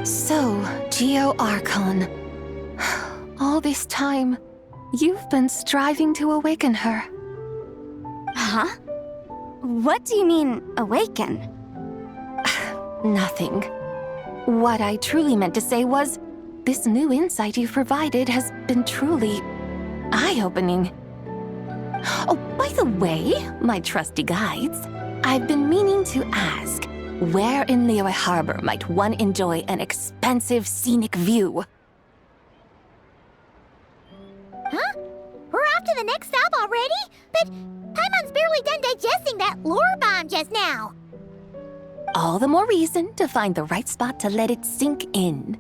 So, Geo Archon. All this time, you've been striving to awaken her. Huh? What do you mean, awaken? Nothing. What I truly meant to say was, this new insight you've provided has been truly eye-opening. Oh, by the way, my trusty guides, I've been meaning to ask, where in Liyue Harbor might one enjoy an expansive scenic view? Huh? We're off to the next stop already? But Paimon's barely done digesting that lore bomb just now. All the more reason to find the right spot to let it sink in.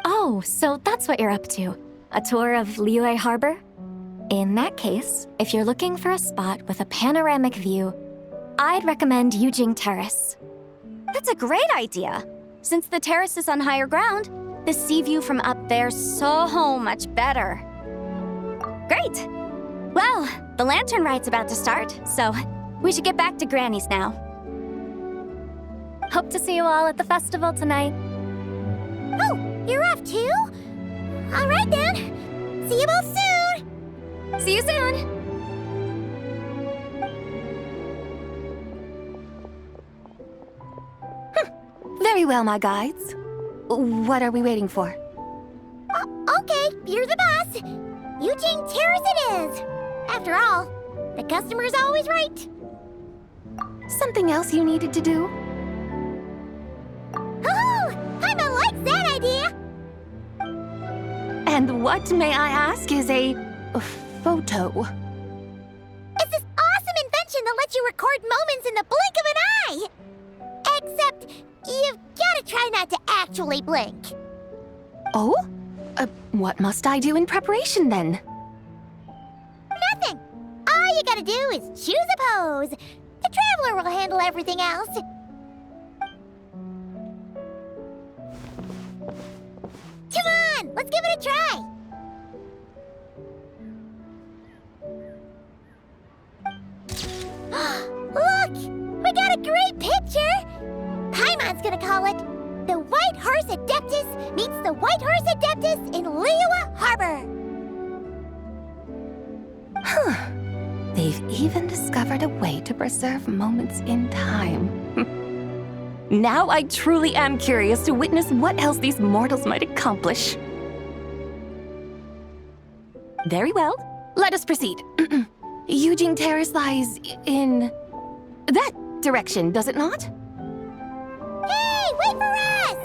Oh, so that's what you're up to. A tour of Liyue Harbor? In that case, if you're looking for a spot with a panoramic view, I'd recommend Yujing Terrace. That's a great idea. Since the terrace is on higher ground, the sea view from up there's so much better. Great! Well, the lantern ride's about to start, so we should get back to Granny's now. Hope to see you all at the festival tonight. Oh, you're off too? All right then. See you both soon. See you soon! Very well, my guides. What are we waiting for? Okay, you're the boss. Yujing Terrace it is. After all, the customer's always right. Something else you needed to do? Oh, Paimon likes that idea. And what, may I ask, is a photo? It's this awesome invention that lets you record moments in the blink of an eye. Except, you've gotta try not to actually blink. Oh? What must I do in preparation then? Nothing. All you gotta do is choose a pose. The Traveler will handle everything else. Come on, let's give it a try. Look, we got a great picture. Paimon's gonna call it The White Horse Adeptus Meets the White Horse Adeptus in Liyue Harbor. Huh. They've even discovered a way to preserve moments in time. Now I truly am curious to witness what else these mortals might accomplish. Very well, let us proceed. Yujing Terrace lies in that direction, does it not? Hey, wait for us!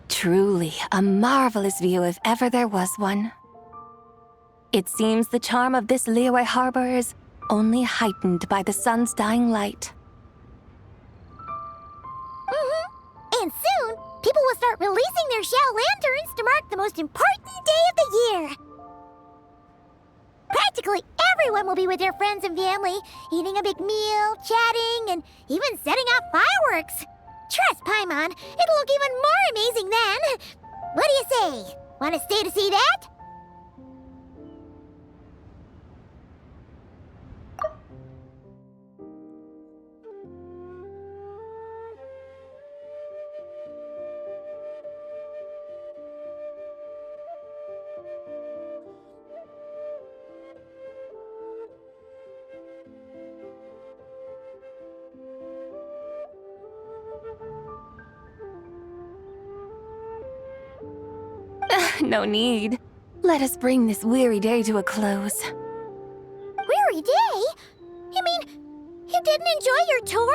Truly a marvelous view if ever there was one. It seems the charm of this Liyue Harbor is only heightened by the sun's dying light. And soon, people will start releasing their Xiao lanterns to mark the most important day of the year. Practically everyone will be with their friends and family, eating a big meal, chatting, and even setting off fireworks. Trust Paimon, it'll look even more amazing then. What do you say? Want to stay to see that? No need. Let us bring this weary day to a close. Weary day? You mean, you didn't enjoy your tour?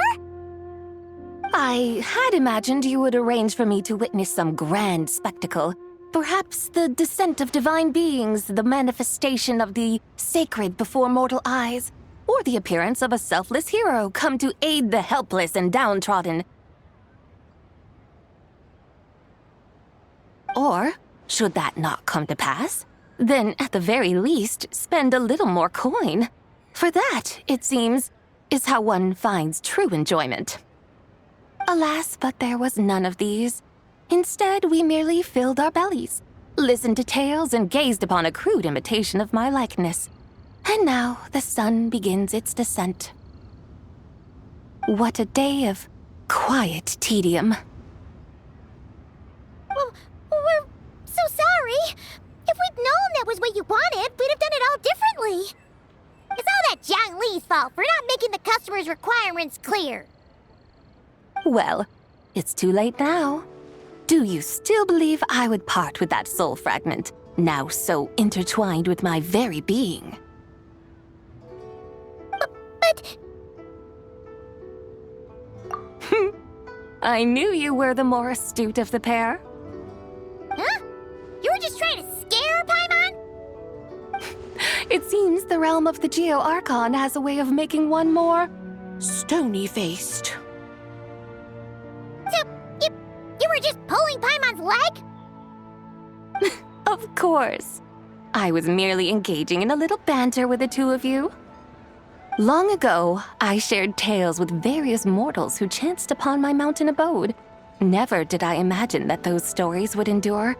I had imagined you would arrange for me to witness some grand spectacle. Perhaps the descent of divine beings, the manifestation of the sacred before mortal eyes, or the appearance of a selfless hero come to aid the helpless and downtrodden. Or, should that not come to pass, then at the very least spend a little more coin. For that, it seems, is how one finds true enjoyment. Alas, but there was none of these. Instead, we merely filled our bellies, listened to tales, and gazed upon a crude imitation of my likeness. And now the sun begins its descent. What a day of quiet tedium. Well, we're so sorry. If we'd known that was what you wanted, we'd have done it all differently. It's all that Zhang Li's fault for not making the customer's requirements clear. Well, it's too late now. Do you still believe I would part with that soul fragment, now so intertwined with my very being? But I knew you were the more astute of the pair. huh? You were just trying to scare Paimon? It seems the realm of the Geo-Archon has a way of making one more stony-faced. So, you were just pulling Paimon's leg? Of course. I was merely engaging in a little banter with the two of you. Long ago, I shared tales with various mortals who chanced upon my mountain abode. Never did I imagine that those stories would endure.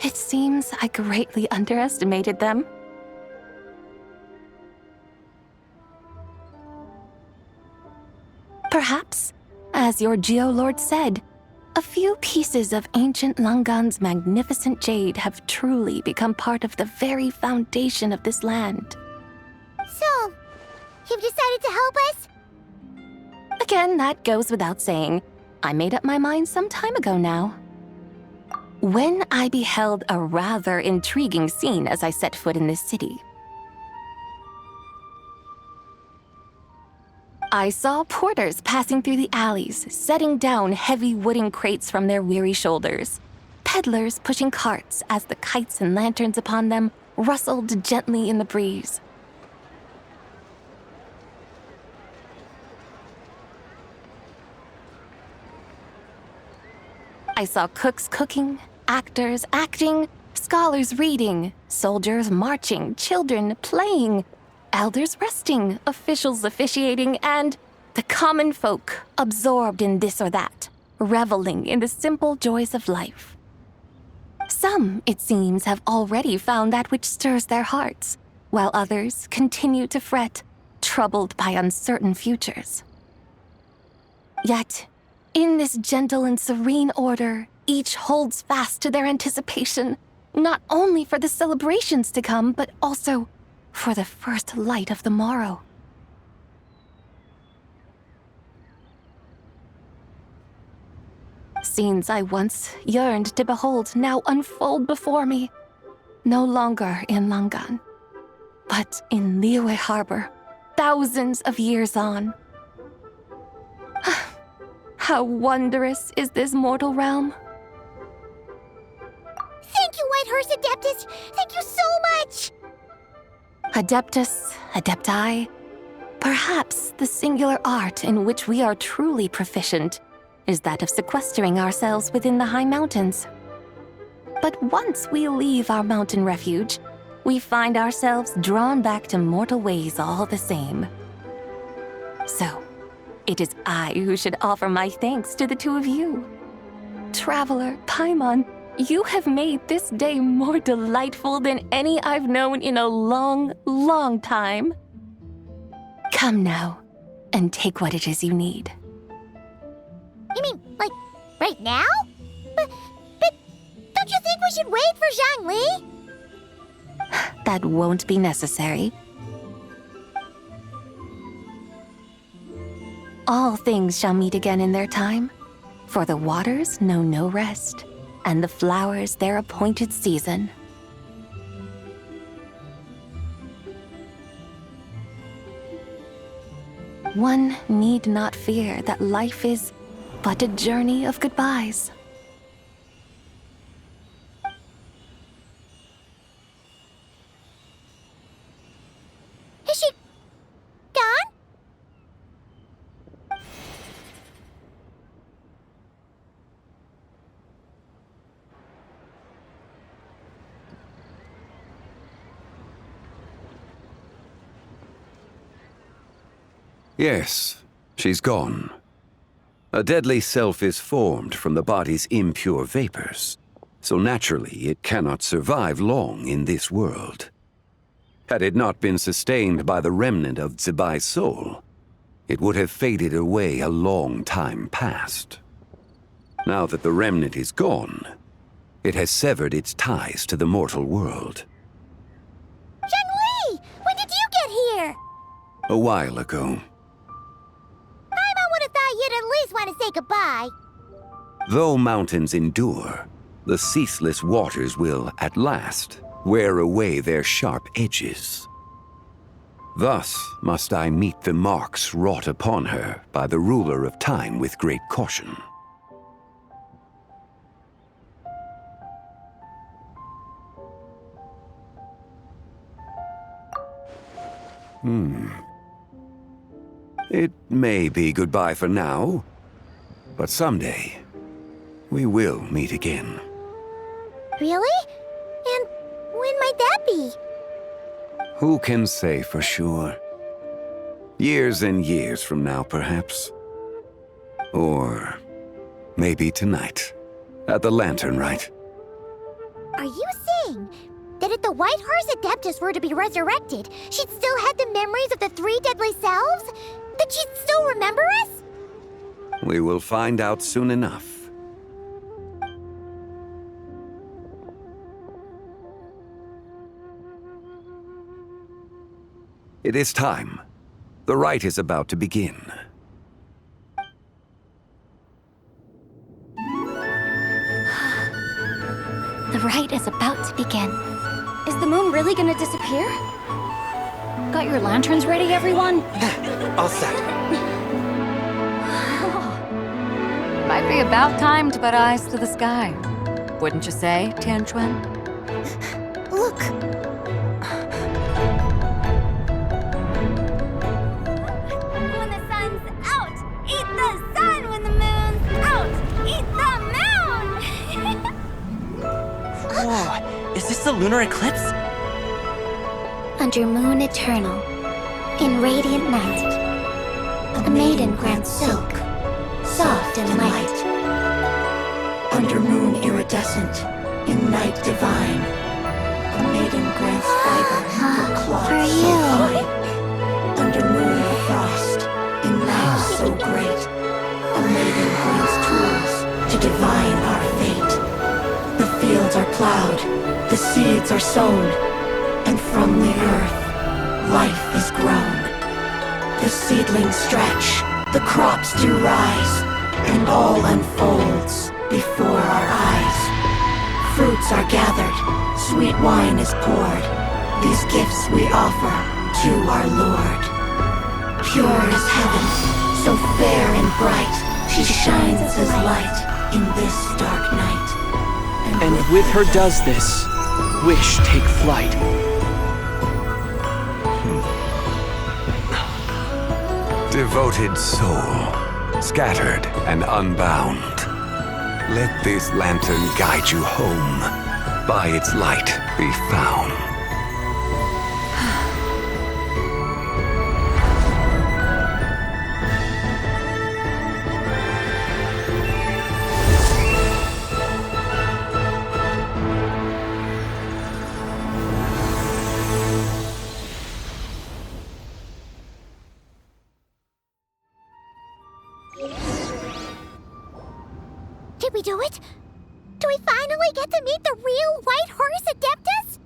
It seems I greatly underestimated them. Perhaps, as your Geolord said, a few pieces of ancient Langan's magnificent jade have truly become part of the very foundation of this land. So, you've decided to help us? Again, that goes without saying. I made up my mind some time ago now. When I beheld a rather intriguing scene as I set foot in this city. I saw porters passing through the alleys, setting down heavy wooden crates from their weary shoulders. Peddlers pushing carts as the kites and lanterns upon them rustled gently in the breeze. I saw cooks cooking, actors acting, scholars reading, soldiers marching, children playing, elders resting, officials officiating, and the common folk absorbed in this or that, reveling in the simple joys of life. Some, it seems, have already found that which stirs their hearts, while others continue to fret, troubled by uncertain futures. Yet, in this gentle and serene order, each holds fast to their anticipation, not only for the celebrations to come, but also for the first light of the morrow. Scenes I once yearned to behold now unfold before me, no longer in Langan, but in Liyue Harbor, thousands of years on. How wondrous is this mortal realm! Thank you, Whitehurst Adeptus! Thank you so much! Adeptus, Adepti, perhaps the singular art in which we are truly proficient is that of sequestering ourselves within the high mountains. But once we leave our mountain refuge, we find ourselves drawn back to mortal ways all the same. So, it is I who should offer my thanks to the two of you. Traveler, Paimon, you have made this day more delightful than any I've known in a long, long time. Come now, and take what it is you need. You mean, like, right now? But don't you think we should wait for Zhang Li? That won't be necessary. All things shall meet again in their time, for the waters know no rest, and the flowers their appointed season. One need not fear that life is but a journey of goodbyes. Is she gone? Yes, she's gone. A deadly self is formed from the body's impure vapors, so naturally it cannot survive long in this world. Had it not been sustained by the remnant of ZİBAİ's soul, it would have faded away a long time past. Now that the remnant is gone, it has severed its ties to the mortal world. Chen-Li! When did you get here? A while ago. I would have thought you'd at least want to say goodbye. Though mountains endure, the ceaseless waters will, at last, wear away their sharp edges. Thus must I meet the marks wrought upon her by the ruler of time with great caution. It may be goodbye for now, but someday we will meet again. Really? And when might that be? Who can say for sure? Years and years from now, perhaps. Or maybe tonight, at the Lantern Rite. Are you saying that if the White Horse Adeptus were to be resurrected, she'd still have the memories of the three deadly selves? That she'd still remember us? We will find out soon enough. It is time. The rite is about to begin. The rite is about to begin. Is the moon really gonna disappear? Got your lanterns ready, everyone? All set. Might be about time to put eyes to the sky. Wouldn't you say, Tianchuan? Look! When the sun's out, eat the sun. When the moon's out, eat the moon! Whoa, is this the lunar eclipse? Under moon eternal, in radiant night, a maiden grants silk, soft and light. Under moon iridescent, in night divine, a maiden grants fiber for cloth For so you. fine. Under moon of frost, in night so great, a maiden grants tools to divine our fate. The fields are plowed, the seeds are sown, and from the earth, life is grown. The seedlings stretch, the crops do rise, and all unfolds before our eyes. Fruits are gathered, sweet wine is poured. These gifts we offer to our Lord. Pure is heaven, so fair and bright, she shines as light in this dark night. And with her does this, wish take flight. Devoted soul, scattered and unbound, let this lantern guide you home, by its light be found. Did we do it? Do we finally get to meet the real White Horse Adeptus?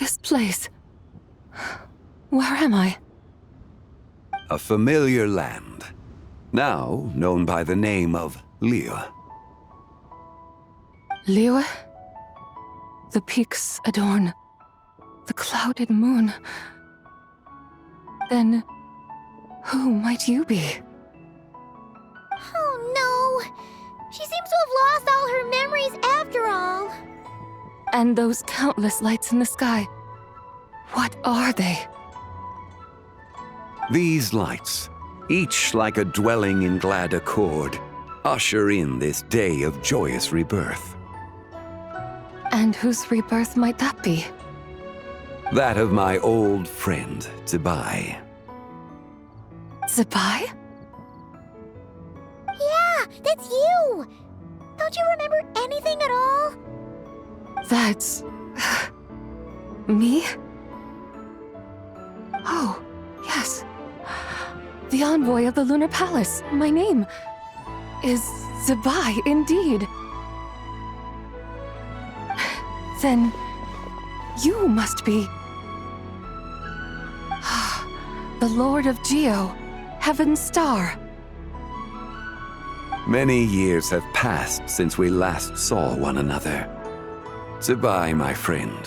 This place. Where am I? A familiar land, now known by the name of Liyue. Liyue? The peaks adorn the clouded moon. Then, who might you be? Oh no! She seems to have lost all her memories after all. And those countless lights in the sky, what are they? These lights, each like a dwelling in glad accord, usher in this day of joyous rebirth. And whose rebirth might that be? That of my old friend, ZİBAİ. ZİBAİ? Yeah, that's you! Don't you remember anything at all? That's... me? Oh, yes. The envoy of the Lunar Palace, my name, is ZİBAİ indeed. Then you must be... the Lord of Geo, Heaven's Star. Many years have passed since we last saw one another. ZİBAİ, my friend,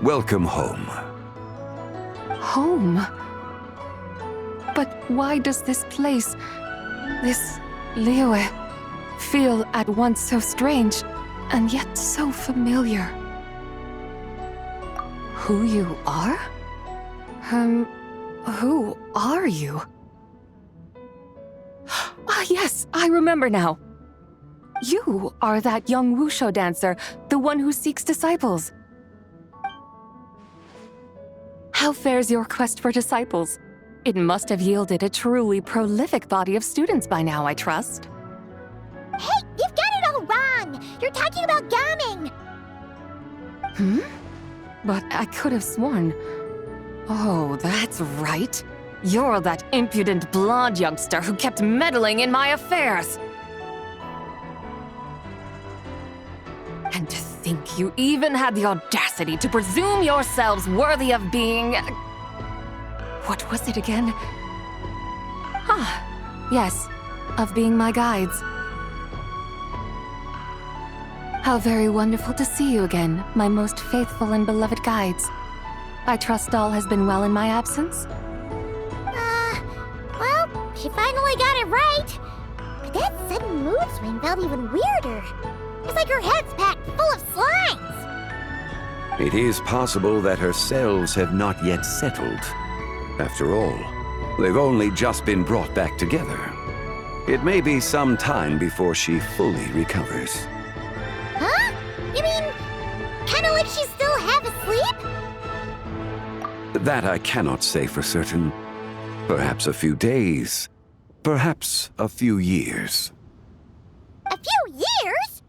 welcome home. Home? But why does this place, this Liyue, feel at once so strange and yet so familiar? Who you are? Who are you? Ah, yes, I remember now. You are that young wushu dancer, the one who seeks disciples. How fares your quest for disciples? It must have yielded a truly prolific body of students by now, I trust. Hey, you've got it all wrong! You're talking about gaming! But I could have sworn... Oh, that's right. You're that impudent blonde youngster who kept meddling in my affairs. And to think you even had the audacity to presume yourselves worthy of being... What was it again? Ah, yes, of being my guides. How very wonderful to see you again, my most faithful and beloved guides. I trust all has been well in my absence? Well, she finally got it right. But that sudden mood swing felt even weirder. It's like her head's packed full of slimes. It is possible that her cells have not yet settled. After all, they've only just been brought back together. It may be some time before she fully recovers. Huh? You mean, kinda like she's still half asleep? That I cannot say for certain. Perhaps a few days, perhaps a few years. A few years?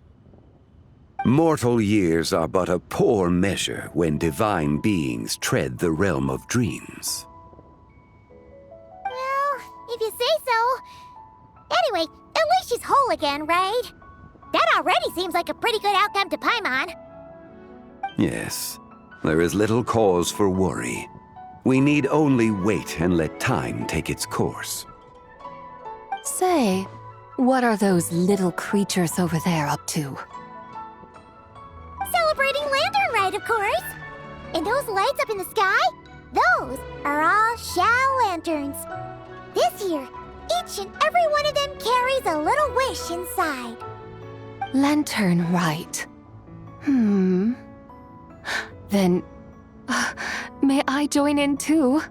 Mortal years are but a poor measure when divine beings tread the realm of dreams. Well, if you say so. Anyway, at least she's whole again, right? That already seems like a pretty good outcome to Paimon. Yes, there is little cause for worry. We need only wait and let time take its course. Say, what are those little creatures over there up to? Celebrating Lantern Rite, of course. And those lights up in the sky? Those are all Shao lanterns. This year, each and every one of them carries a little wish inside. Lantern Rite. Then, may I join in too?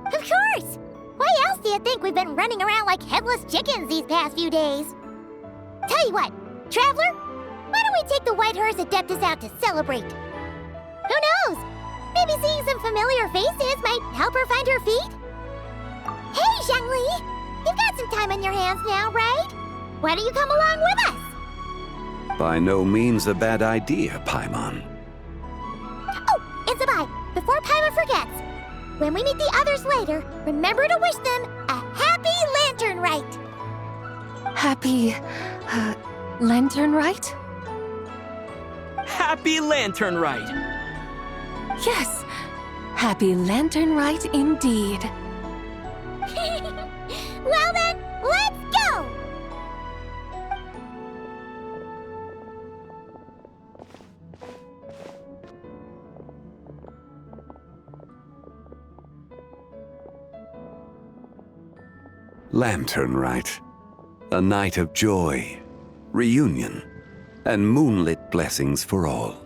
Of course! Why else do you think we've been running around like headless chickens these past few days? Tell you what, Traveler, why don't we take the White Hearse Adeptus out to celebrate? Who knows? Maybe seeing some familiar faces might help her find her feet? Hey, Zhangli! You've got some time on your hands now, right? Why don't you come along with us? By no means a bad idea, Paimon. Oh, and ZİBAİ, before Paimon forgets, when we meet the others later, remember to wish them a happy Lantern Rite. Happy... Lantern Rite? Happy Lantern Rite! Yes! Happy Lantern Rite indeed. Well then, let's go! Lantern Rite. A night of joy, reunion, and moonlit blessings for all.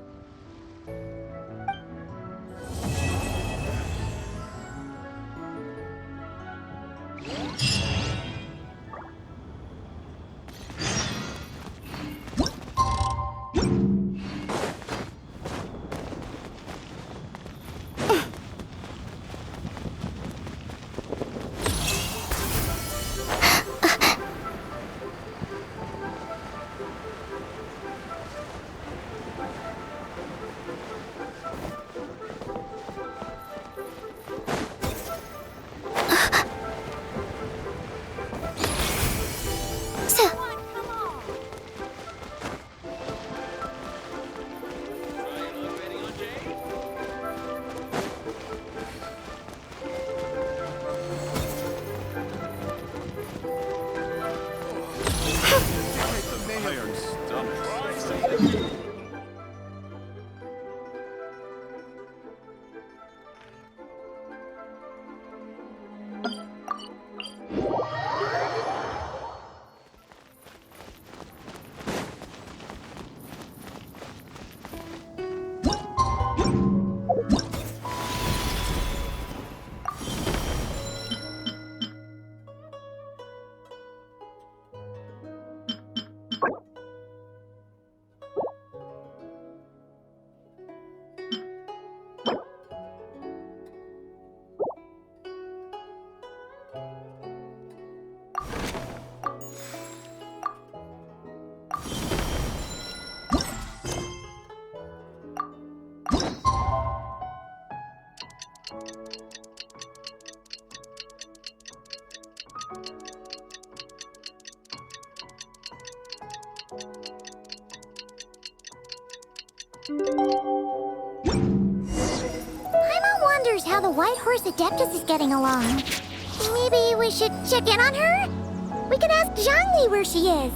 Paimon wonders how the White Horse Adeptus is getting along. Maybe we should check in on her? We could ask Zhangli where she is.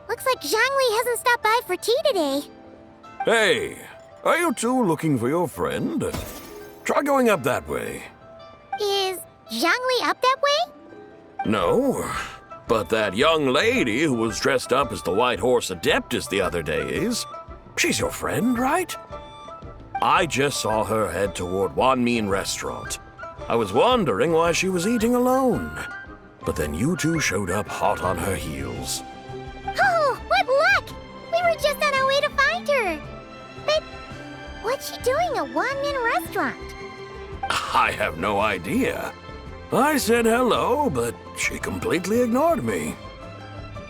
Looks like Zhangli hasn't stopped by for tea today. Hey, are you two looking for your friend? Try going up that way. Is Zhangli up that way? No, but that young lady who was dressed up as the White Horse Adeptus the other day is. She's your friend, right? I just saw her head toward Wanmin Restaurant. I was wondering why she was eating alone. But then you two showed up hot on her heels. Oh, what luck! We were just on our way to find her. But what's she doing at Wanmin Restaurant? I have no idea. I said hello, but she completely ignored me.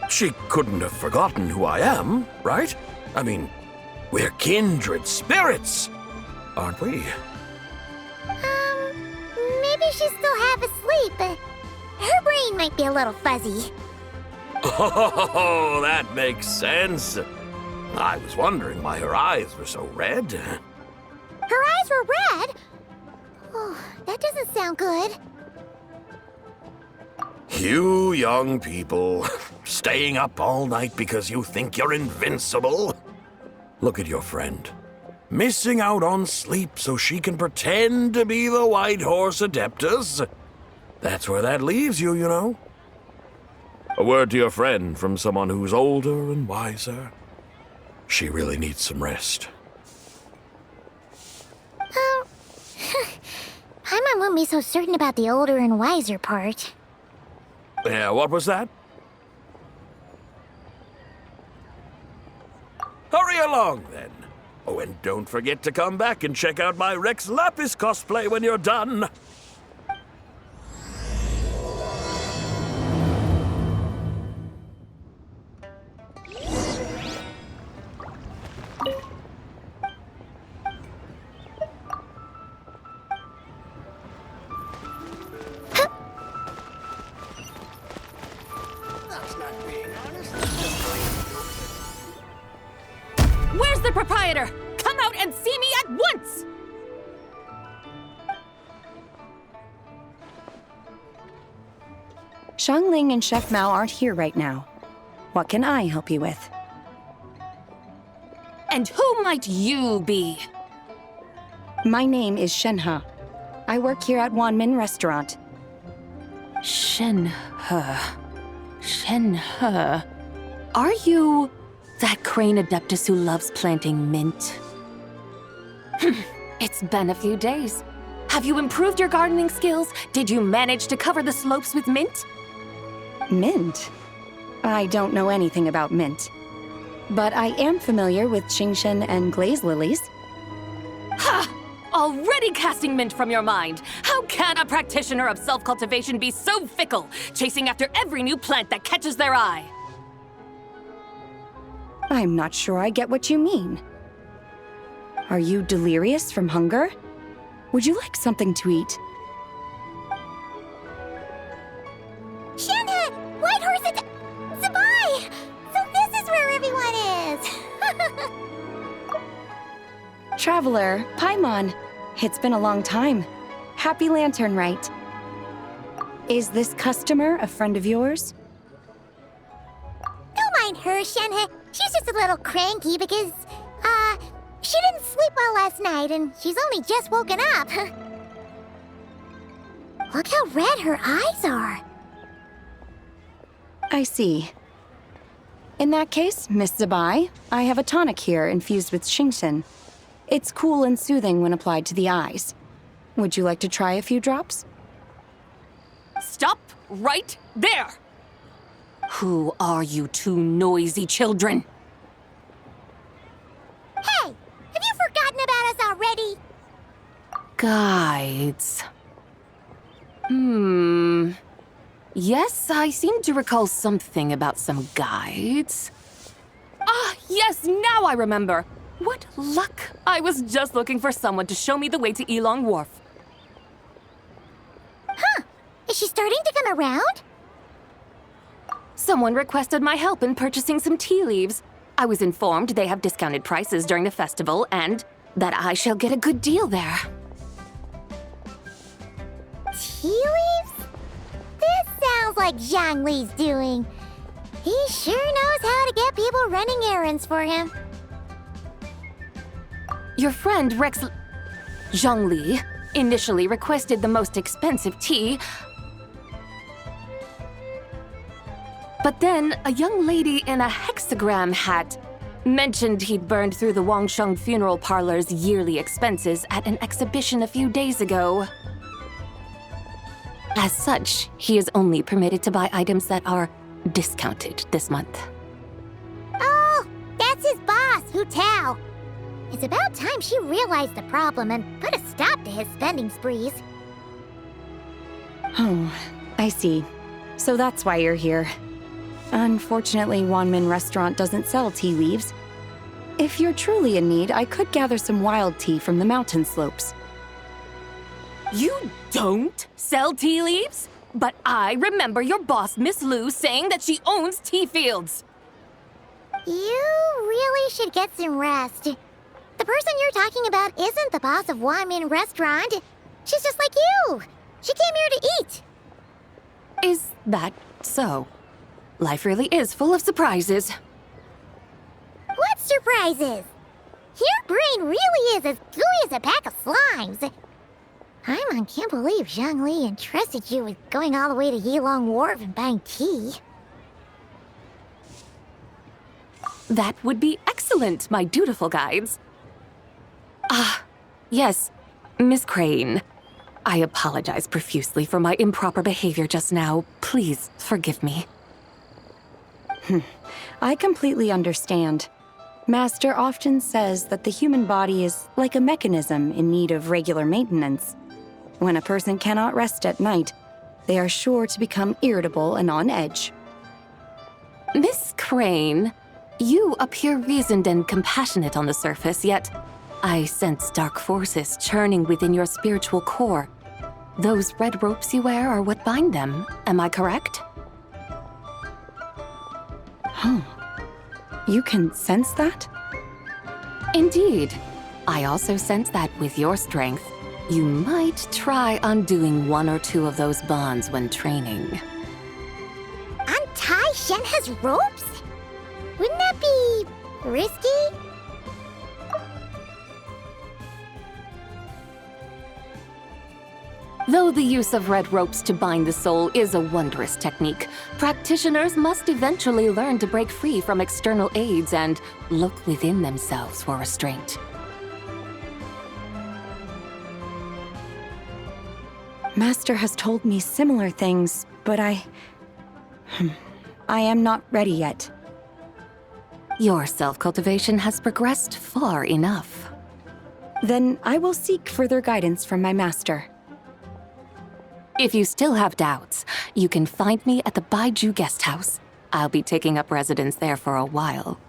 She couldn't have forgotten who I am, right? I mean, we're kindred spirits, aren't we? Maybe she's still half asleep. Her brain might be a little fuzzy. Oh, that makes sense. I was wondering why her eyes were so red. Her eyes were red? Oh, that doesn't sound good. You young people, staying up all night because you think you're invincible. Look at your friend, missing out on sleep so she can pretend to be the White Horse Adeptus. That's where that leaves you, you know. A word to your friend from someone who's older and wiser. She really needs some rest. Paimon won't be so certain about the older and wiser part. Yeah, what was that? along then. Oh, and don't forget to come back and check out my Rex Lapis cosplay when you're done. Where's the proprietor? Come out and see me at once! Xiangling and Chef Mao aren't here right now. What can I help you with? And who might you be? My name is Shenhe. I work here at Wanmin Restaurant. Shenhe. Are you that crane adeptus who loves planting mint? It's been a few days. Have you improved your gardening skills? Did you manage to cover the slopes with mint? Mint? I don't know anything about mint. But I am familiar with Qingshen and glaze lilies. Ha! Already casting mint from your mind. How can a practitioner of self-cultivation be so fickle, chasing after every new plant that catches their eye? I'm not sure I get what you mean. Are you delirious from hunger? Would you like something to eat? Shenhe! White Horse and ZİBAİ! So this is where everyone is! Traveler, Paimon. It's been a long time. Happy Lantern Rite. Is this customer a friend of yours? Don't mind her, Shenhe. She's just a little cranky because, she didn't sleep well last night and she's only just woken up. Look how red her eyes are. I see. In that case, Miss ZİBAİ, I have a tonic here infused with Qingshen. It's cool and soothing when applied to the eyes. Would you like to try a few drops? Stop right there! Who are you two noisy children? Hey! Have you forgotten about us already? Guides. Yes, I seem to recall something about some guides. Ah, yes, now I remember. What luck! I was just looking for someone to show me the way to Elong Wharf. Huh. Is she starting to come around? Someone requested my help in purchasing some tea leaves. I was informed they have discounted prices during the festival and that I shall get a good deal there. Tea leaves? This sounds like Zhongli's doing. He sure knows how to get people running errands for him. Your friend Rex Zhongli initially requested the most expensive tea, but then a young lady in a hexagram hat mentioned he'd burned through the Wangsheng Funeral Parlor's yearly expenses at an exhibition a few days ago. As such, he is only permitted to buy items that are discounted this month. Oh, that's his boss, Hu Tao. It's about time she realized the problem and put a stop to his spending sprees. Oh, I see. So that's why you're here. Unfortunately, Wanmin Restaurant doesn't sell tea leaves. If you're truly in need, I could gather some wild tea from the mountain slopes. You don't sell tea leaves? But I remember your boss, Miss Lu, saying that she owns tea fields. You really should get some rest. The person you're talking about isn't the boss of Wanmin Restaurant. She's just like you. She came here to eat. Is that so? Life really is full of surprises. What surprises? Your brain really is as gooey as a pack of slimes. Paimon can't believe Zhongli entrusted you with going all the way to Yilong Wharf and buying tea. That would be excellent, my dutiful guides. Ah, yes, Miss Crane. I apologize profusely for my improper behavior just now. Please forgive me. I completely understand. Master often says that the human body is like a mechanism in need of regular maintenance. When a person cannot rest at night, they are sure to become irritable and on edge. Miss Crane, you appear reasoned and compassionate on the surface, yet I sense dark forces churning within your spiritual core. Those red ropes you wear are what bind them, am I correct? Oh, you can sense that? Indeed. I also sense that with your strength, you might try undoing one or two of those bonds when training. Untie Shenhe's ropes? Wouldn't that be risky? Though the use of red ropes to bind the soul is a wondrous technique, practitioners must eventually learn to break free from external aids and look within themselves for restraint. Master has told me similar things, but I am not ready yet. Your self-cultivation has progressed far enough. Then I will seek further guidance from my master. If you still have doubts, you can find me at the Baiju guest house. I'll be taking up residence there for a while.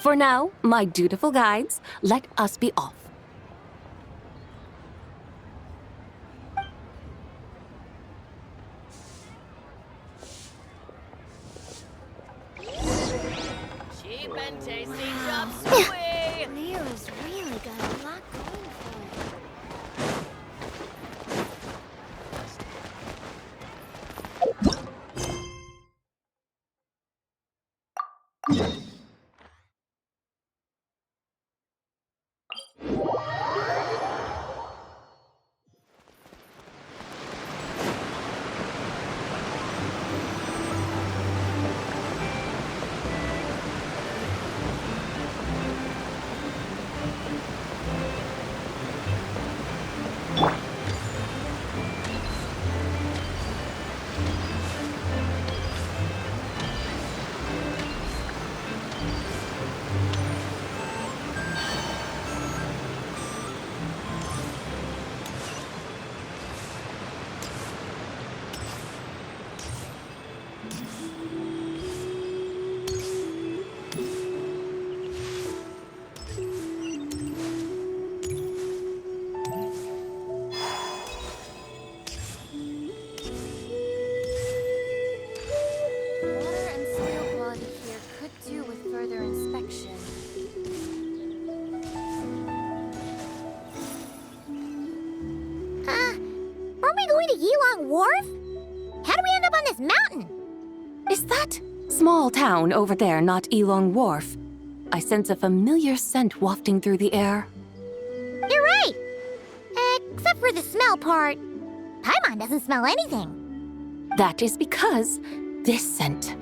For now, my dutiful guides, let us be off. Cheap and tasty chop suey! Nero's really got a lot going for it. Water and soil quality here could do with further inspection. Aren't we going to Yilong Wharf? How do we end up on this mountain? Is that small town over there not Elong Wharf? I sense a familiar scent wafting through the air. You're right. Except for the smell part. Paimon doesn't smell anything. That is because this scent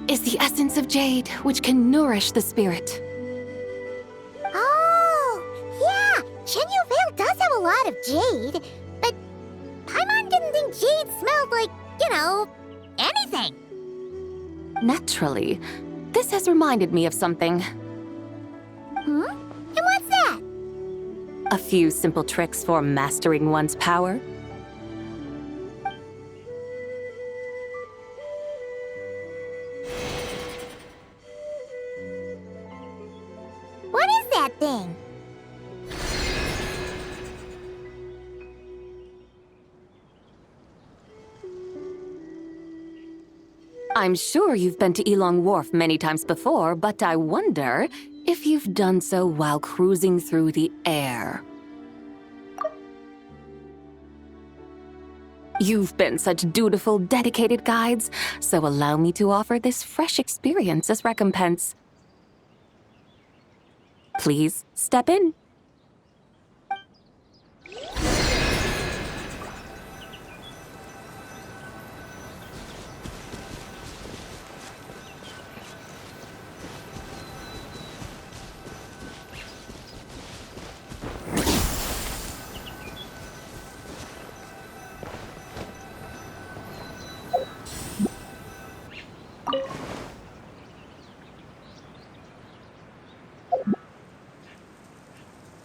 is the essence of jade, which can nourish the spirit. Oh, yeah. Shenyu Vale does have a lot of jade, but Paimon didn't think jade smelled like, anything. Naturally, this has reminded me of something. Hmm? And what's that? A few simple tricks for mastering one's power. What is that thing? I'm sure you've been to Elong Wharf many times before, but I wonder if you've done so while cruising through the air. You've been such dutiful, dedicated guides, so allow me to offer this fresh experience as recompense. Please step in.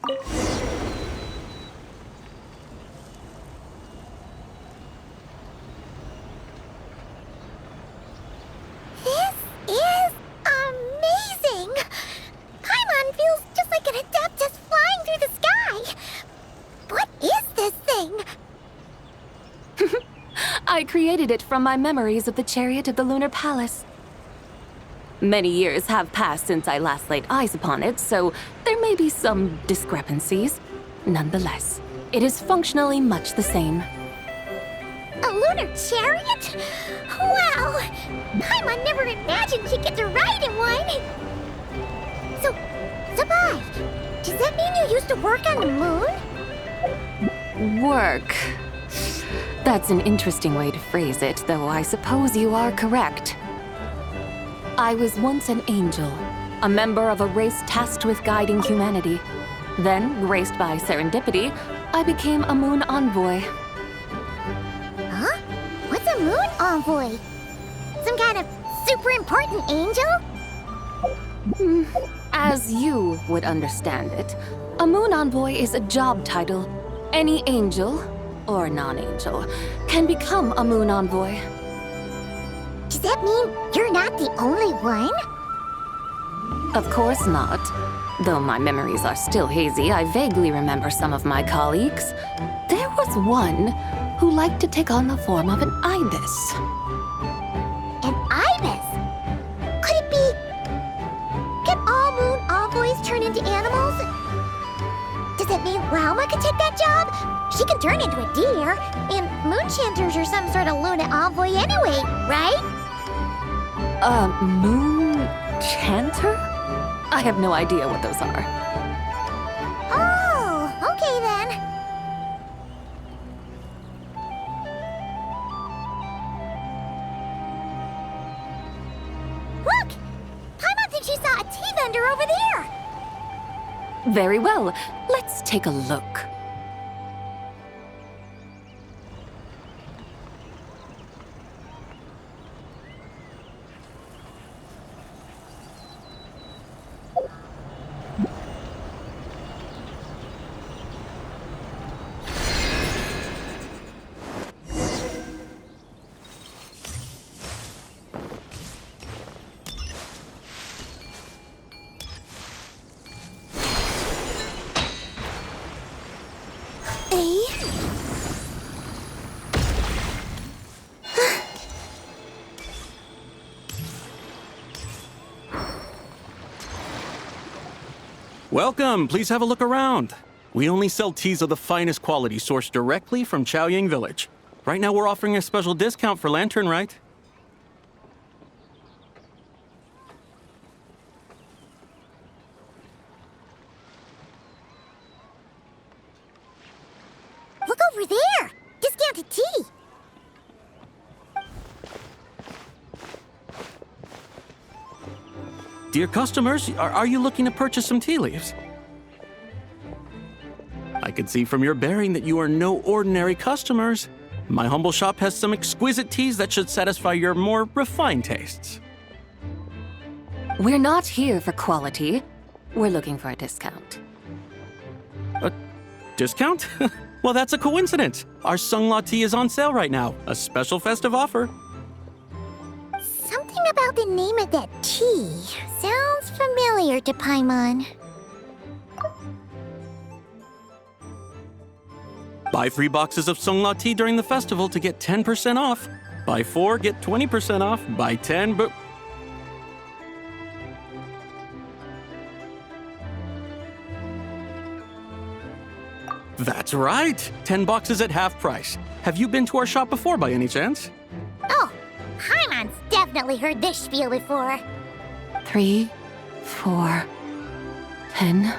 This is amazing! Paimon feels just like an Adeptus flying through the sky. What is this thing? I created it from my memories of the chariot of the Lunar Palace. Many years have passed since I last laid eyes upon it, so there may be some discrepancies. Nonetheless, it is functionally much the same. A lunar chariot? Wow! Paimon never imagined she'd get to ride in one! So, ZİBAİ, does that mean you used to work on the moon? Work. That's an interesting way to phrase it, though I suppose you are correct. I was once an angel, a member of a race tasked with guiding humanity. Then, graced by serendipity, I became a moon envoy. Huh? What's a moon envoy? Some kind of super important angel? As you would understand it, a moon envoy is a job title. Any angel, or non-angel, can become a moon envoy. Does that mean you're not the only one? Of course not. Though my memories are still hazy, I vaguely remember some of my colleagues. There was one who liked to take on the form of an ibis. An ibis? Could it be... Can all moon envoys turn into animals? Does it mean Rauma could take that job? She can turn into a deer, and moon chanters are some sort of lunar envoy anyway, right? Moon chanter? I have no idea what those are. Oh, okay then. Look! Paimon thinks she saw a tea vendor over there! Very well. Let's take a look. Welcome, please have a look around. We only sell teas of the finest quality sourced directly from Chaoying Village. Right now we're offering a special discount for Lantern Rite. Look over there! Discounted tea! Dear customers, are you looking to purchase some tea leaves? I can see from your bearing that you are no ordinary customers. My humble shop has some exquisite teas that should satisfy your more refined tastes. We're not here for quality. We're looking for a discount. A discount? Well, that's a coincidence. Our Sunglaw tea is on sale right now. A special festive offer. Something about the name of that tea sounds familiar to Paimon. Buy 3 boxes of Sunglaw tea during the festival to get 10% off. Buy 4, get 20% off. Buy 10, but... That's right! 10 boxes at half price. Have you been to our shop before by any chance? Oh, Paimon's definitely heard this spiel before. 3, 4, 10,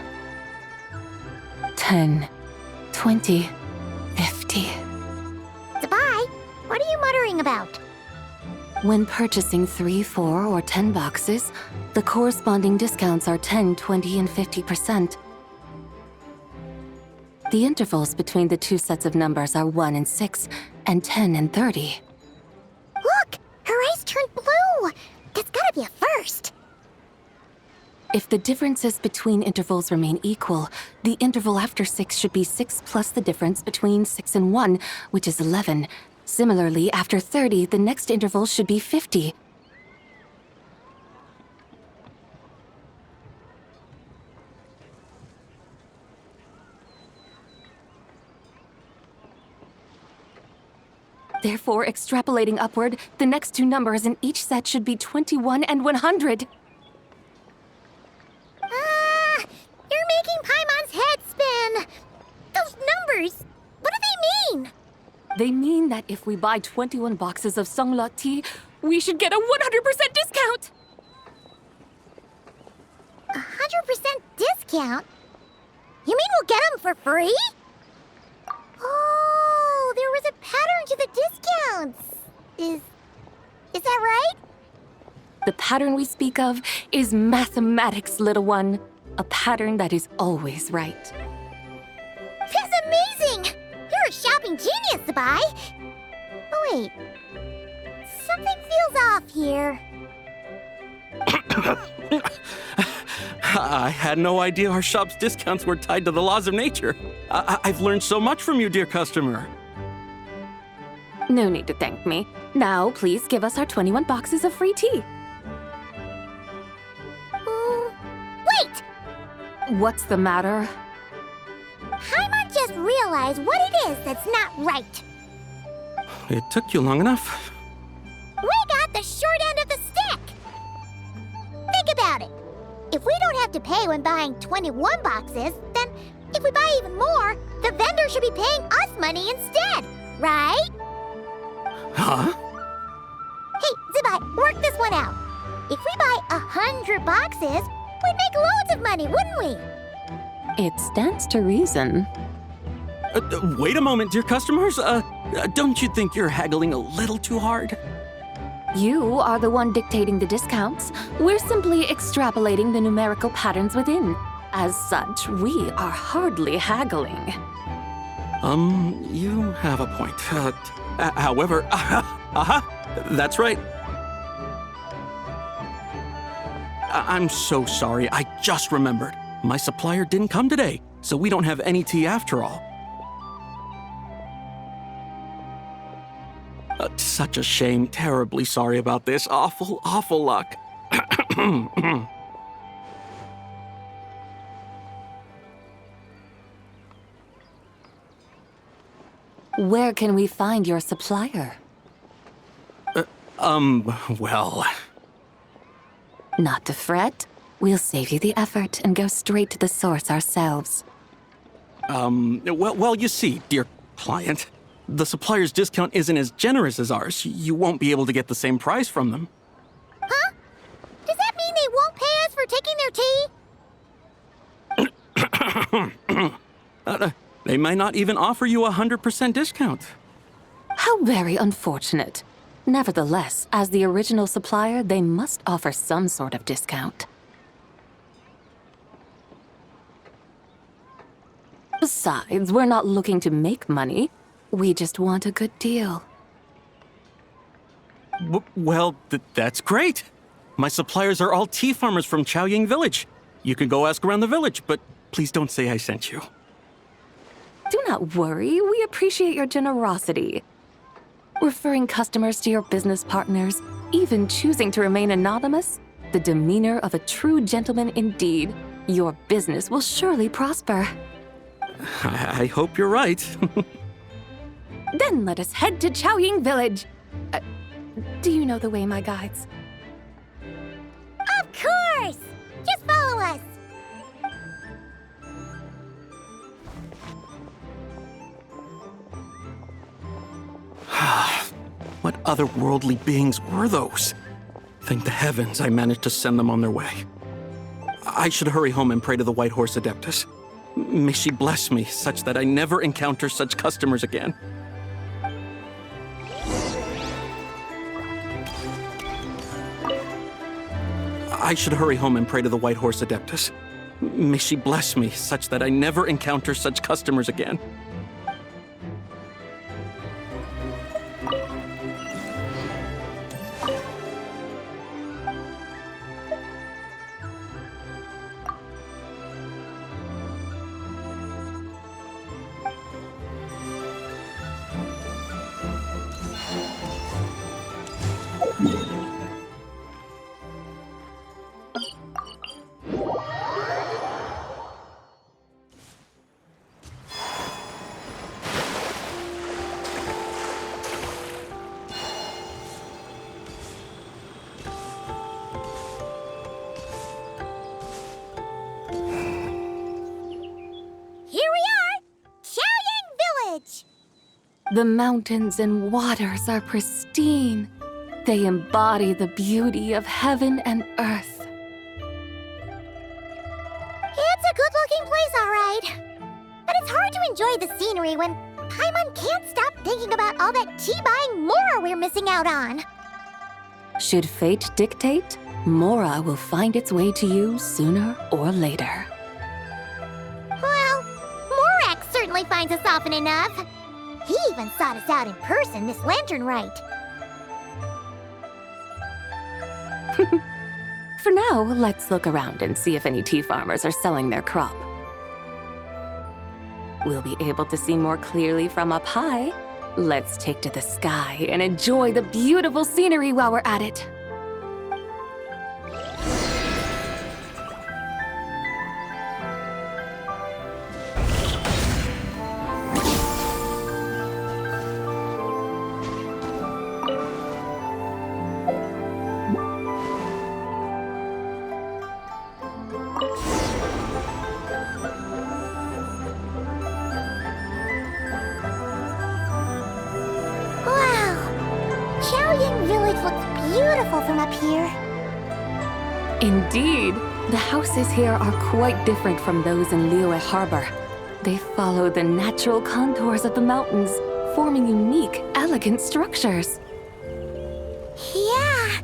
10, 20, 50. ZİBAİ, what are you muttering about? When purchasing 3, 4, or 10 boxes, the corresponding discounts are 10, 20, and 50%. The intervals between the two sets of numbers are 1 and 6, and 10 and 30. Look! Her eyes turned blue! That's gotta be a first! If the differences between intervals remain equal, the interval after 6 should be 6 plus the difference between 6 and 1, which is 11. Similarly, after 30, the next interval should be 50. Therefore, extrapolating upward, the next two numbers in each set should be 21 and 100. You're making Paimon's head spin. Those numbers, what do they mean? They mean that if we buy 21 boxes of Songlot tea, we should get a 100% discount! 100% discount? You mean we'll get them for free? Oh, there was a pattern to the discounts. Is that right? The pattern we speak of is mathematics, little one. A pattern that is always right. That's amazing! You're a shopping genius, ZİBAİ. Oh, wait. Something feels off here. I had no idea our shop's discounts were tied to the laws of nature. I've learned so much from you, dear customer. No need to thank me. Now, please give us our 21 boxes of free tea. Wait! What's the matter? Paimon just realized what it is that's not right. It took you long enough. We got the short end of the stick. Think about it. If we don't have to pay when buying 21 boxes, then if we buy even more, the vendor should be paying us money instead, right? Huh? Hey, ZİBAİ, work this one out. If we buy 100 boxes, we'd make loads of money, wouldn't we? It stands to reason. Wait a moment, dear customers. Don't you think you're haggling a little too hard? You are the one dictating the discounts. We're simply extrapolating the numerical patterns within. As such, we are hardly haggling. You have a point. However, that's right. I'm so sorry. I just remembered. My supplier didn't come today, so we don't have any tea after all. Such a shame. Terribly sorry about this. Awful luck. Where can we find your supplier? Well... Not to fret. We'll save you the effort and go straight to the source ourselves. Well, you see, dear client, the supplier's discount isn't as generous as ours. You won't be able to get the same price from them. Huh? Does that mean they won't pay us for taking their tea? They might not even offer you a 100% discount. How very unfortunate. Nevertheless, as the original supplier, they must offer some sort of discount. Besides, we're not looking to make money. We just want a good deal. Well, that's great. My suppliers are all tea farmers from Chaoying Village. You can go ask around the village, but please don't say I sent you. Do not worry, we appreciate your generosity. Referring customers to your business partners, even choosing to remain anonymous, the demeanor of a true gentleman indeed. Your business will surely prosper. I hope you're right. Then let us head to Chaoying Village. Do you know the way, my guides? Of course! Just follow us. What otherworldly beings were those? Thank the heavens I managed to send them on their way. I should hurry home and pray to the White Horse Adeptus. May she bless me such that I never encounter such customers again. I should hurry home and pray to the White Horse Adeptus. May she bless me such that I never encounter such customers again. The mountains and waters are pristine. They embody the beauty of heaven and earth. It's a good-looking place, all right. But it's hard to enjoy the scenery when Paimon can't stop thinking about all that tea-buying Mora we're missing out on. Should fate dictate, Mora will find its way to you sooner or later. Well, Morak certainly finds us often enough. He even sought us out in person this lantern rite. For now, let's look around and see if any tea farmers are selling their crop. We'll be able to see more clearly from up high. Let's take to the sky and enjoy the beautiful scenery while we're at it. Beautiful from up here. Indeed, the houses here are quite different from those in Liyue Harbor. They follow the natural contours of the mountains, forming unique, elegant structures. Yeah,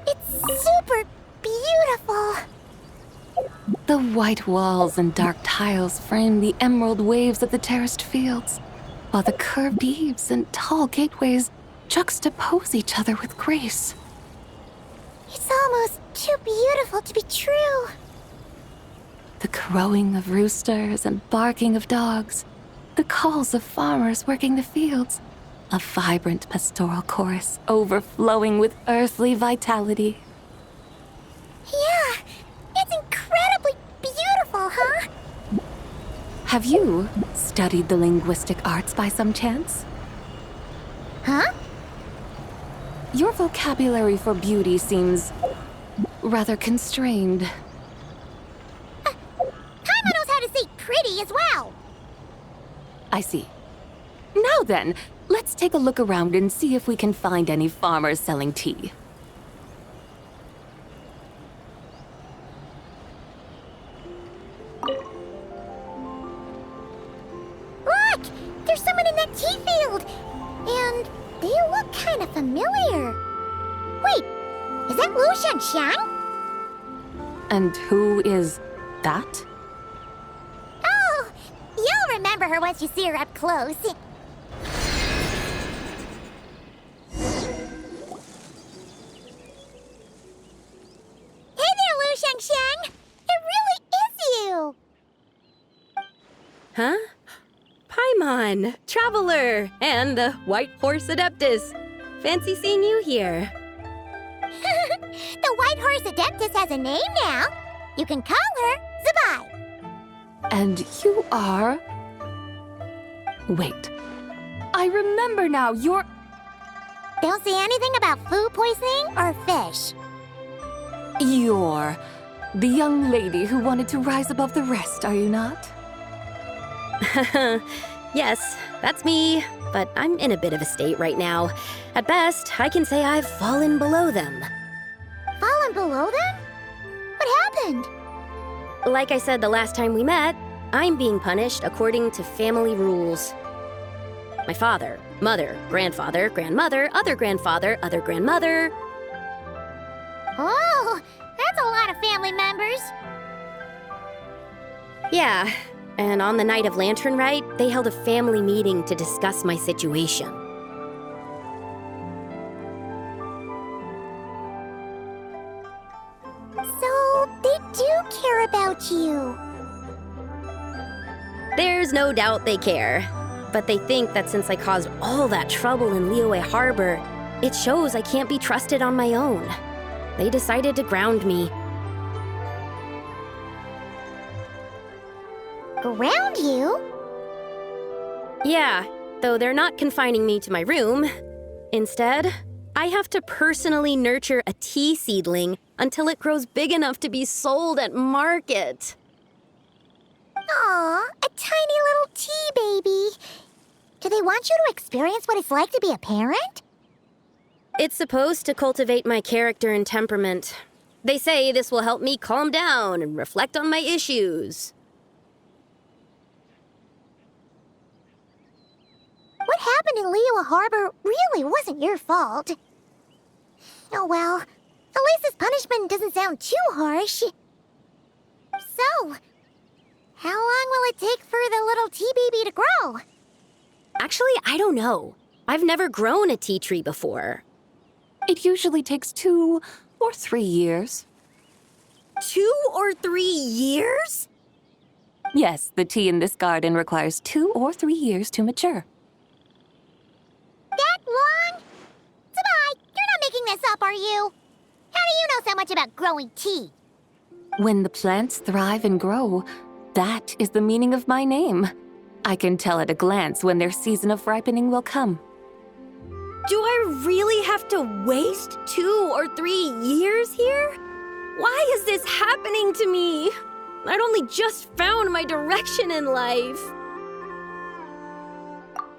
it's super beautiful. The white walls and dark tiles frame the emerald waves of the terraced fields, while the curved eaves and tall gateways juxtapose each other with grace. It's almost too beautiful to be true. The crowing of roosters and barking of dogs, the calls of farmers working the fields, a vibrant pastoral chorus overflowing with earthly vitality. Yeah, it's incredibly beautiful, huh? Have you studied the linguistic arts by some chance? Huh? Your vocabulary for beauty seems rather constrained. Paimon knows how to say pretty as well. I see. Now then, let's take a look around and see if we can find any farmers selling tea. Look! There's someone in that tea field! And they look kind of familiar. Wait, is that Lu Shanxiang? And who is that? Oh, you'll remember her once you see her up close. Hey there, Lu Shanxiang! It really is you! Huh? Paimon, Traveler, and the White Horse Adeptus. Fancy seeing you here. The White Horse Adeptus has a name now. You can call her ZİBAİ. And you are... Wait. I remember now, you're... Don't say anything about food poisoning or fish. You're the young lady who wanted to rise above the rest, are you not? Yes, that's me, but I'm in a bit of a state right now. At best, I can say I've fallen below them. Fallen below them? What happened? Like I said the last time we met, I'm being punished according to family rules. My father, mother, grandfather, grandmother, other grandfather, other grandmother. Oh, that's a lot of family members. Yeah, and on the night of Lantern Rite, they held a family meeting to discuss my situation. So, they do care about you. There's no doubt they care. But they think that since I caused all that trouble in Liyue Harbor, it shows I can't be trusted on my own. They decided to ground me. Ground you? Yeah, though they're not confining me to my room. Instead, I have to personally nurture a tea seedling until it grows big enough to be sold at market. Aw, a tiny little tea baby. Do they they want you to experience what it's like to be a parent? It's supposed to cultivate my character and temperament. They say this will help me calm down and reflect on my issues. What happened in Liyue Harbor really wasn't your fault. Oh well, at least this punishment doesn't sound too harsh. So, how long will it take for the little tea baby to grow? Actually, I don't know. I've never grown a tea tree before. It usually takes 2 or 3 years. 2 or 3 years? Yes, the tea in this garden requires 2 or 3 years to mature. That long? ZİBAİ, you're not making this up, are you? How do you know so much about growing tea? When the plants thrive and grow, that is the meaning of my name. I can tell at a glance when their season of ripening will come. Do I really have to waste 2 or 3 years here? Why is this happening to me? I'd only just found my direction in life.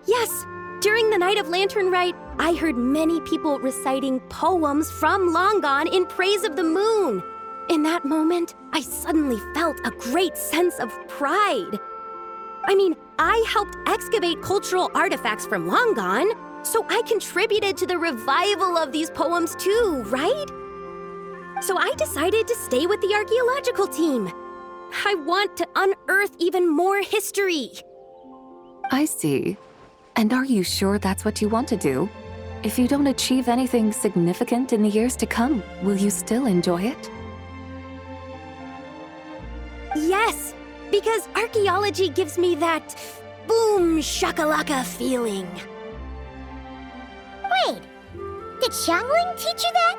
Yes, during the Night of Lantern Rite, I heard many people reciting poems from Long Gone in praise of the moon. In that moment, I suddenly felt a great sense of pride. I mean, I helped excavate cultural artifacts from Long Gone, so I contributed to the revival of these poems too, right? So I decided to stay with the archaeological team. I want to unearth even more history. I see. And are you sure that's what you want to do? If you don't achieve anything significant in the years to come, will you still enjoy it? Yes, because archaeology gives me that boom shakalaka feeling. Wait, did Xiangling teach you that?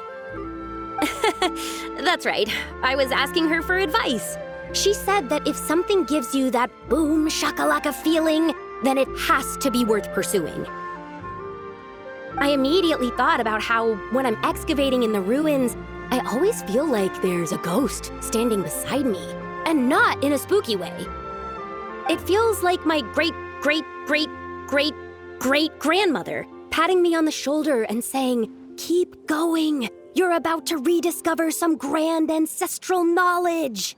That's right. I was asking her for advice. She said that if something gives you that boom shakalaka feeling, then it has to be worth pursuing. I immediately thought about how when I'm excavating in the ruins, I always feel like there's a ghost standing beside me, and not in a spooky way. It feels like my great-great-great-great-great-grandmother patting me on the shoulder and saying, "Keep going. You're about to rediscover some grand ancestral knowledge."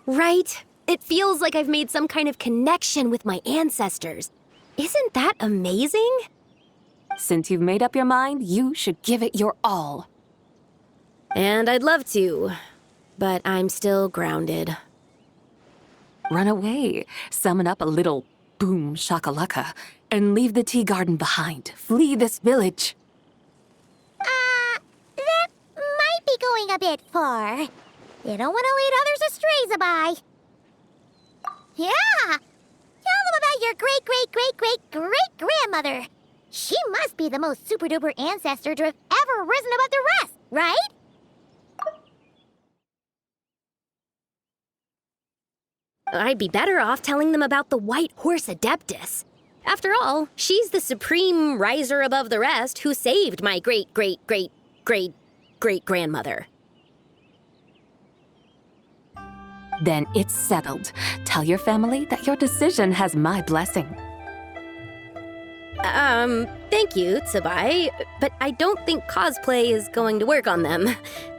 Right? It feels like I've made some kind of connection with my ancestors. Isn't that amazing? Since you've made up your mind, you should give it your all. And I'd love to, but I'm still grounded. Run away, summon up a little boom shakalaka, and leave the tea garden behind. Flee this village. That might be going a bit far. You don't want to lead others astray, ZİBAİ. Yeah! Tell them about your great-great-great-great-great-grandmother. She must be the most super-duper ancestor to have ever risen above the rest, right? I'd be better off telling them about the White Horse Adeptus. After all, she's the supreme riser above the rest who saved my great-great-great-great-great-grandmother. Then it's settled. Tell your family that your decision has my blessing. Thank you, ZİBAİ, but I don't think cosplay is going to work on them.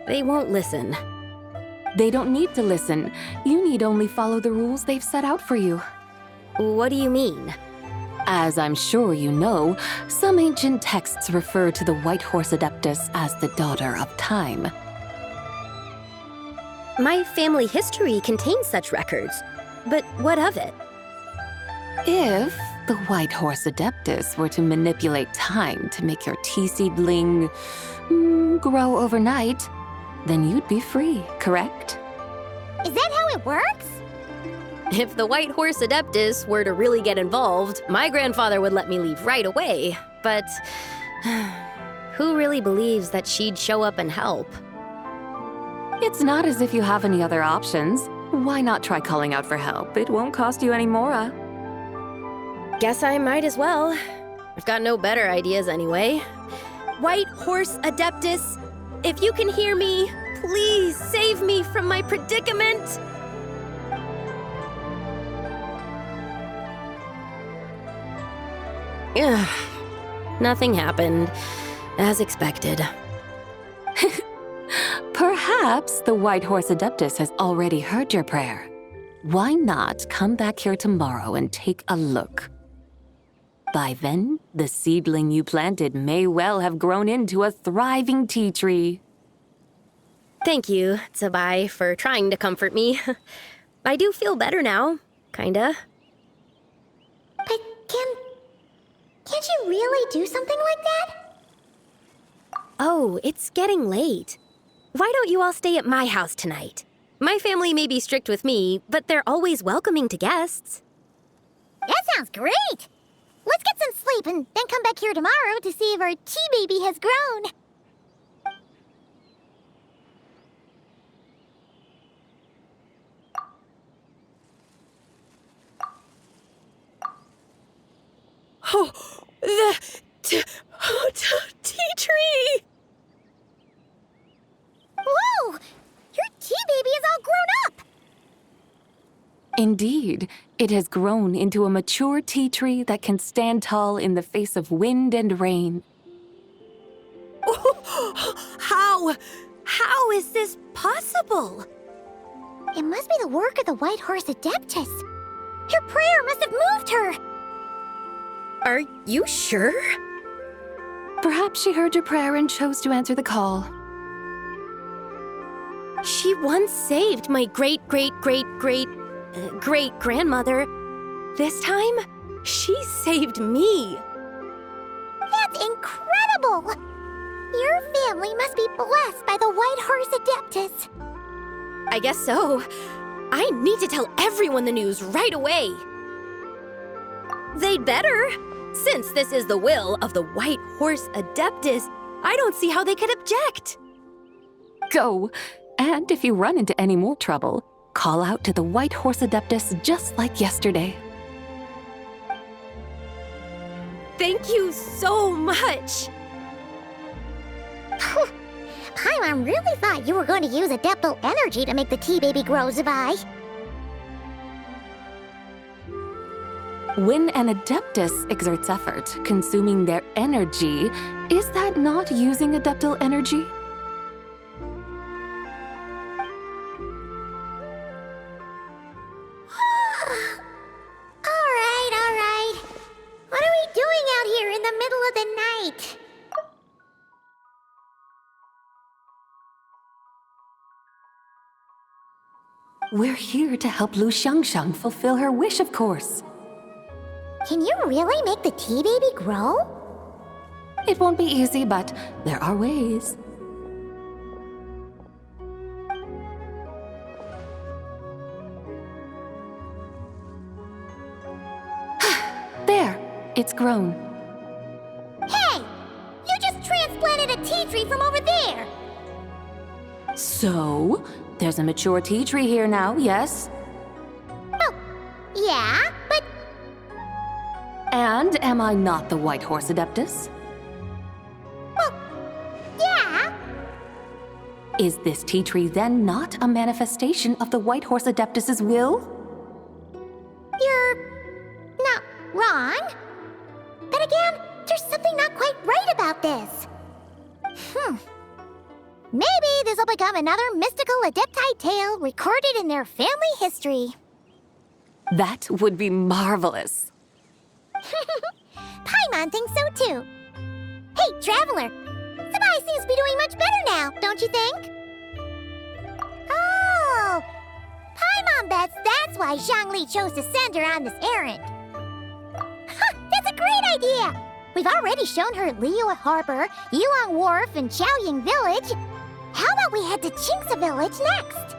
They won't listen. They don't need to listen. You need only follow the rules they've set out for you. What do you mean? As I'm sure you know, some ancient texts refer to the White Horse Adeptus as the Daughter of Time. My family history contains such records, but what of it? If the White Horse Adeptus were to manipulate time to make your tea seedling grow overnight, then you'd be free, correct? Is that how it works? If the White Horse Adeptus were to really get involved, my grandfather would let me leave right away. But who really believes that she'd show up and help? It's not as if you have any other options. Why not try calling out for help? It won't cost you any more. Guess I might as well. I've got no better ideas anyway. White Horse Adeptus, if you can hear me, please save me from my predicament. Ugh. Nothing happened, as expected. Perhaps the White Horse Adeptus has already heard your prayer. Why not come back here tomorrow and take a look? By then, the seedling you planted may well have grown into a thriving tea tree. Thank you, ZİBAİ, for trying to comfort me. I do feel better now, kinda. But can't you really do something like that? Oh, it's getting late. Why don't you all stay at my house tonight? My family may be strict with me, but they're always welcoming to guests. That sounds great! Let's get some sleep and then come back here tomorrow to see if our tea baby has grown. Oh, the tea tree! Whoa! Your tea baby is all grown up! Indeed, it has grown into a mature tea tree that can stand tall in the face of wind and rain. How is this possible? It must be the work of the White Horse Adeptus. Your prayer must have moved her! Are you sure? Perhaps she heard your prayer and chose to answer the call. She once saved my great-great-great-great-great-grandmother. This time, she saved me. That's incredible! Your family must be blessed by the White Horse Adeptus. I guess so. I need to tell everyone the news right away. They'd better. Since this is the will of the White Horse Adeptus, I don't see how they could object. Go! And if you run into any more trouble, call out to the White Horse Adeptus just like yesterday. Thank you so much! Paimon really thought you were going to use adeptal energy to make the tea baby grow, ZİBAİ. When an Adeptus exerts effort, consuming their energy, is that not using adeptal energy? All right. What are we doing out here in the middle of the night? We're here to help Lu Xiangxiang fulfill her wish, of course. Can you really make the tea baby grow? It won't be easy, but there are ways. There, it's grown. Hey! You just transplanted a tea tree from over there! So, there's a mature tea tree here now, yes? Oh, yeah, but... And am I not the White Horse Adeptus? Well, yeah. Is this tea tree then not a manifestation of the White Horse Adeptus's will? You're not wrong. But again, there's something not quite right about this. Maybe this will become another mystical Adepti tale recorded in their family history. That would be marvelous. Paimon thinks so too. Hey, Traveler! ZİBAİ seems to be doing much better now, don't you think? Oh! Paimon bets that's why Zhongli chose to send her on this errand. That's a great idea! We've already shown her Liyue Harbor, Yilong Wharf, and Chaoying Village. How about we head to Qingce Village next?